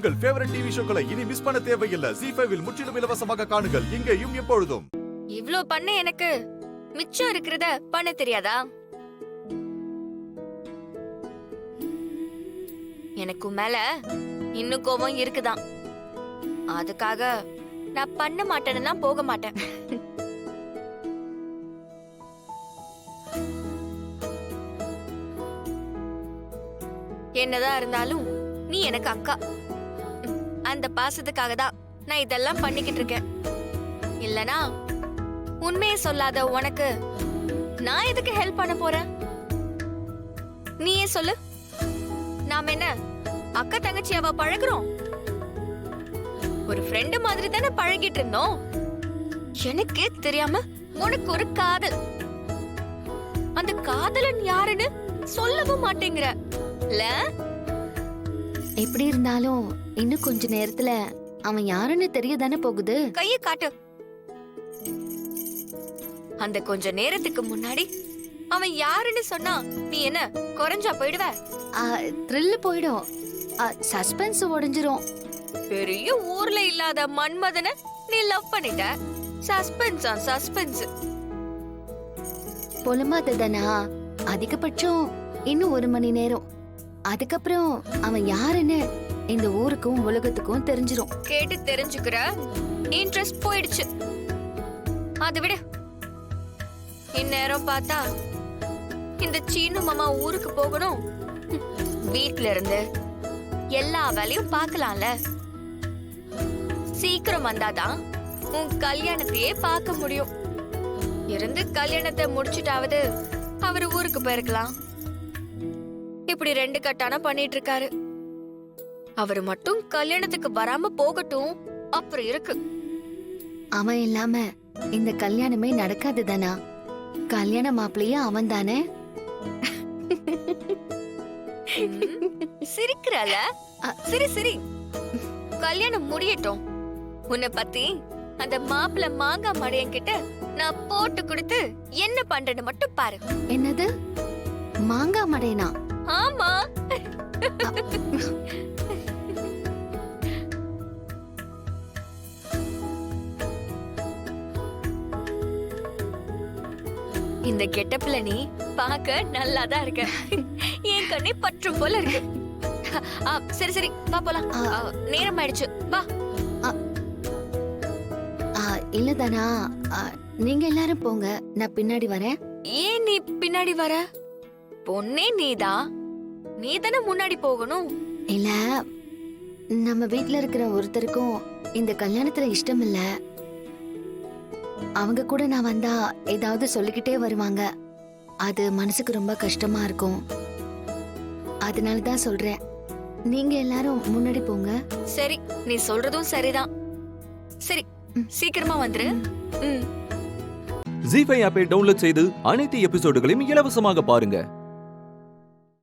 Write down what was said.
உங்கள் favourite TV ஷோக்களை இனி miss பண்ண தேவையில்லை. ZEE5 இல் முற்றிலும் இலவசமாக காணுங்கள். இங்கேயும் எப்பொழுதும். இவ்ளோ பண்ண எனக்கு மிச்சம் இருக்கிறத பண்ண தெரியாதா? எனக்கு மேல இன்னும் கோபம் இருக்குதான். அதுக்காக நான் பண்ண மாட்டேன்னா போக மாட்டேன். என்னதான் இருந்தாலும் நீ எனக்கு அக்கா. அந்த பாசத்துக்காக தான் நான் இதெல்லாம் பண்ணிக்கிட்டு இருக்கேன். இல்லனா உண்மையை சொல்லாத உனக்கு நான் எதுக்கு ஹெல்ப் பண்ண போறேன்? நீயே சொல்லு. நாம என்ன அக்கா தங்கச்சியாவா பழகுறோம்? ஒரு ஃப்ரெண்டு மாதிரி தானே பழகிட்டு இருந்தோம். எனக்கே தெரியாம உனக்கு ஒரு காதல். அந்த காதலன் யாருன்னு சொல்லவும் மாட்டேங்கிற. எப்படி இருந்தாலும் இன்னும் கொஞ்ச நேரத்துல அவன் யாருன்னு தெரியதானே போகுது. கைய காட்டு. அந்த கொஞ்ச நேரத்துக்கு முன்னாடி அவன் யாருன்னு சொன்னா நீ என்ன குறைஞ்சா போயிடுவ? த்ரில் போயிடும், சஸ்பென்ஸ் உடைஞ்சிரும். பெரிய ஊர்ல இல்லாத மன்மதனை நீ லவ் பண்ணிட்ட. சஸ்பென்ஸா சஸ்பென்ஸ்? பொலமாததானா? அதிகபட்சம் இன்னும் 1 மணி நேரம். அதுக்கப்புறம் அவன் யாருன்னு இந்த ஊருக்கும் உலகத்துக்கும் தெரிஞ்சிரும். கேட்டு தெரிஞ்சுக்கிற இன்ட்ரெஸ்ட் போயிடுச்சு. அது விடு. இந்நேரம் பார்த்தா இந்த சீனு மாமா ஊருக்கு போகணும். வீட்ல இருந்து எல்லா வேலையும் பார்க்கலாம்ல. சீக்கிரம் வந்தாதான் உன் கல்யாணத்தையே பார்க்க முடியும். இருந்து கல்யாணத்தை முடிச்சுட்டாவது அவர் ஊருக்கு போயிருக்கலாம். இப்படி 2 கட்டான பண்ணிட்டு இருக்காரு. அவரு மட்டும் கல்யாணத்துக்கு வராம போகட்டும். அப்புறம் இருக்கு. அவன் இல்லாம இந்த கல்யாணமே நடக்காதுதானா? கல்யாண மாப்பிள்ளையே அவன் தானே. சிரிக்கிறல? சரி சரி, கல்யாணம் முடியட்டும். உன்னை பத்தி அந்த மாப்பிள்ள மாங்காய் மடையன் கிட்ட நான் போட்டு கொடுத்து என்ன பண்றேன்னு மட்டும் பாரு. என்னது மாங்காய் மடையனா? ஆமா. இந்த கெட்டப்ல நீ பார்க்க நல்லாதான் இருக்க. என் கண்ணே பற்றும் போல இருக்கு. சரி சரி வா போலாம். நேரம் ஆயிடுச்சு வா. இல்லதானா, நீங்க எல்லாரும் போங்க, நான் பின்னாடி வரேன். ஏன் நீ பின்னாடி வர? பொண்ணே நீதான், நீ தானே முன்னாடி போகணும். இல்ல, நம்ம வீட்ல இருக்கிற ஒருத்தருக்கும் இந்த கல்யாணத்துல இஷ்டம் இல்ல. அவங்க கூட நான் வந்தா ஏதாவது சொல்லிக்கிட்டே வருவாங்க. அது மனசுக்கு ரொம்ப கஷ்டமா இருக்கும். அதனாலதான் சொல்றேன், நீங்க எல்லாரும் முன்னாடி போங்க. சரி, நீ சொல்றதும் சரிதான். சரி, சீக்கிரமா வந்துரு. ZEE5 ஆப்பை டவுன்லோட் செய்து அனைத்து எபிசோடுகளையும் இலவசமாக பாருங்க.